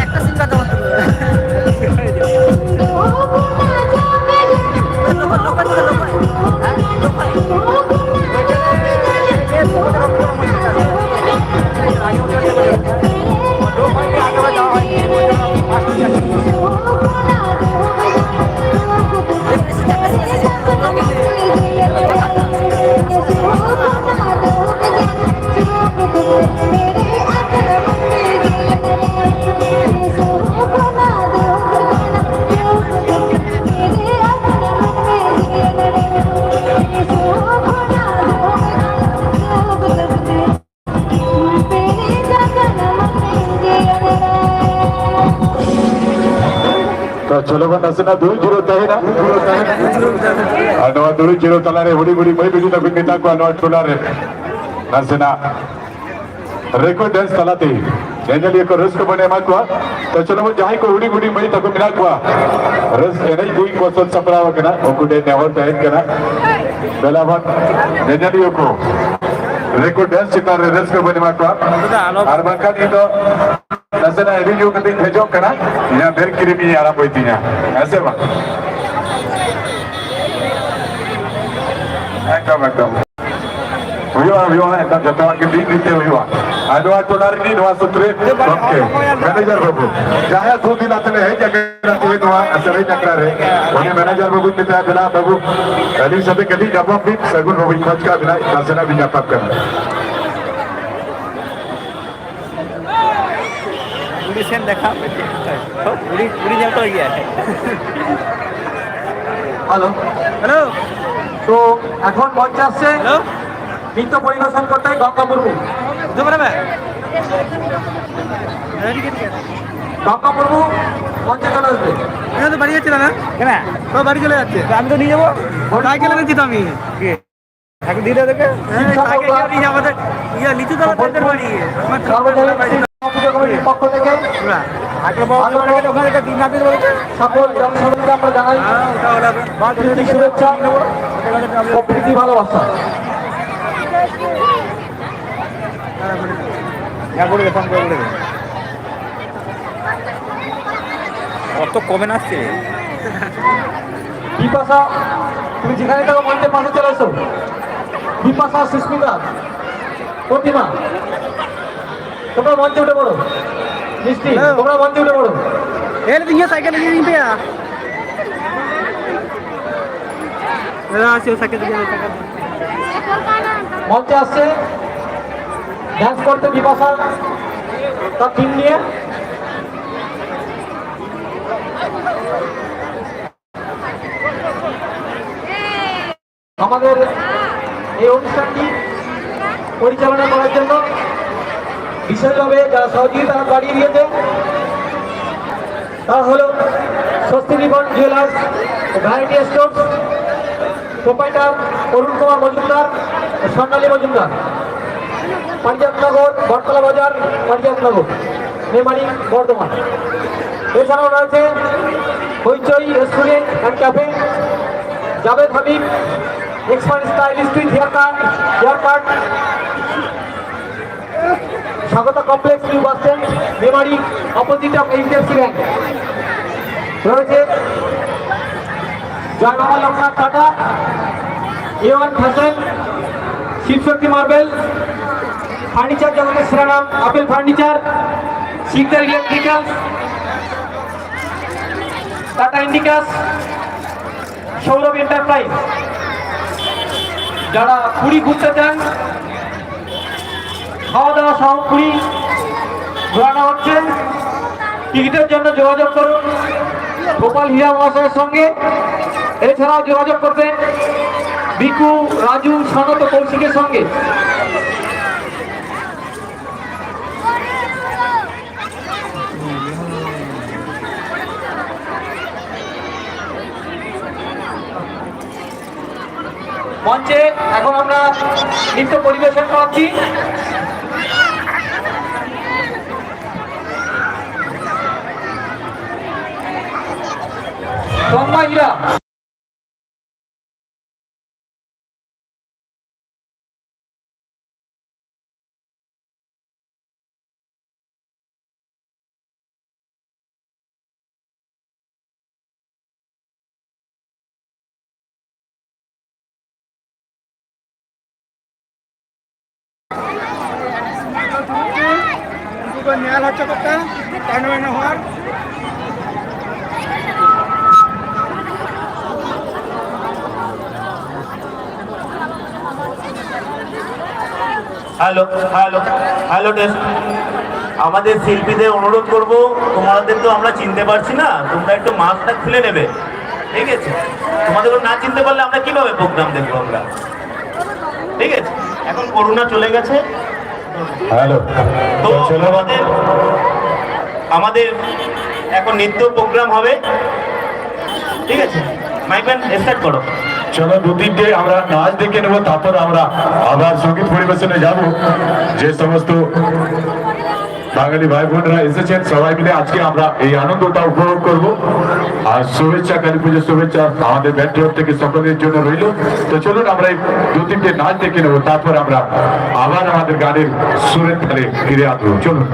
একটা সিঙ্গার দেওয়া तो चलो बन असना दूर जीरो तहेना अनवा दूर जीरो तलारे हुडी हुडी मई बिजू तक निता को अनवा टुलारे नसना रेकॉर्ड डांस तलाते नेजली को रस को बने माकुआ तो चलो वो जाई को हुडी हुडी मई तक मिला कुआ रस एनई गुई को सत सपराव कना ओकुडे नेवर तहन कना बेलावन नेजली को रेकॉर्ड डांस चितारे रस को बने माकुआ और बंका नी तो नसना रिव्यू कति भेजो कना या बेर क्रीमी आराम होती है ऐसे बा एकदम हुआ एकदम जतवा के बीच नीचे हुआ अनवा टोलारी नवा सूत्रे ओके मैनेजर बाबू जहां दो दिन आते हैं जगह कोई नवा असरे चक्रा रे उन्हें मैनेजर बाबू ने तय बिना बाबू कभी सबे कभी जवाब भी सगुन बाबू खोज का बिना नसना भी जवाब करना सेम देखा उड़ी उड़ी जाता तो ये है हेलो हेलो तो এখন মঞ্চে আসছে हेलो নৃত্য পরিবেশন করতে গঙ্গা মুর্মু বুঝতে পারবে গঙ্গা মুর্মু মঞ্চে চলে আসবে এটা তো বাড়ি যাচ্ছিল না কেন তো বাড়ি চলে যাচ্ছে আমি তো নিয়ে যাবো সাইকেলে নিচ্ছি তো আমি এখন দিয়ে দেখে আমাদের ইয়ে লিচু তলা বাড়ি পুজো কমিটির পক্ষ থেকে সকল জনসাধারণকে আমরা জানাই প্রীতি শুভেচ্ছা ও প্রীতি ভালোবাসা কত কমে আসছে বিপাশা তুমি যেখানে থাকো মঞ্চের পাশে চলে এসো বিপাশা সুস্মিতা প্রতিমা তোমরা মঞ্চে উঠে পড়ো মিষ্টি তোমরা মঞ্চে উঠে পড়ো এর দিকে সাইকেল নিয়ে নিবে আসো সাইকেল দিয়ে মঞ্চে আসছে ডান্স করতে বিপাশা তার টিম নিয়ে আমাদের এই অনুষ্ঠানটি পরিচালনা করার জন্য বিশেষভাবে যারা সহযোগিতা বাড়িয়ে দিয়েছে তা হলো Swasti Jiban jewellers variety stores proprietor Arun Kumar Majumdar Swarnali Majumdar Panjabnagar Battala Bazar Panjabnagar Memari Bardhaman এছাড়াও রয়েছে Hoichoi restaurant and cafe Javed Habib expert stylist with hair cut Swagata complex new bus stand Memari opposite of HDFC bank রয়েছে Jai Baba Loknath Tata A one fashion Shivshakti marble furniture জগতের শিরোনাম Apple furniture Sikdar electrical Tata Indicash Sourav enterprise যারা পুরী ঘুরতে চান খাওয়া দাওয়া সহ পুরী ঘোরানো হচ্ছে টিকিটের জন্য যোগাযোগ করুন গোপাল হীরা মহাশয়ের সঙ্গে এছাড়াও যোগাযোগ করবেন বিকু রাজু সনত কৌশিকের সঙ্গে মঞ্চে এখন আমরা নৃত্য পরিবেশন করাচ্ছি তন্ময় করে নেওয়া হচ্ছে করতে টার্নামেন্ট হওয়ার হ্যালো হ্যালো হ্যালো টেস্ট আমাদের শিল্পীদের অনুরোধ করব, তোমাদের তো আমরা চিনতে পারছি না, তোমরা একটু মাস্কটা খুলে নেবে, ঠিক আছে? তোমাদের না চিনতে পারলে আমরা কিভাবে প্রোগ্রাম দেখবো আমরা, ঠিক আছে? এখন করোনা চলে গেছে, হ্যালো তো আমাদের আমাদের এখন নৃত্য প্রোগ্রাম হবে, ঠিক আছে? মাইক ব্যান্ড স্টার্ট করো। চলো 2-3টে আমরা নাচ দেখে নেবো, তারপর আমরা আবার সঙ্গীত পরিবেশনে যাব। যে সমস্ত বাঙালি ভাই বোনরা এসেছেন সবাই মিলে আজকে আমরা এই আনন্দটা উপভোগ করব। আর শুভেচ্ছা, কালী পুজোর শুভেচ্ছা আমাদের ব্যান্ড থেকে সকলের জন্য রইল। তো চলুন আমরা এই 2-3টে নাচ দেখে নেবো, তারপর আমরা আবার আমাদের গানের সুরের তালে ফিরে আসবো। চলুন।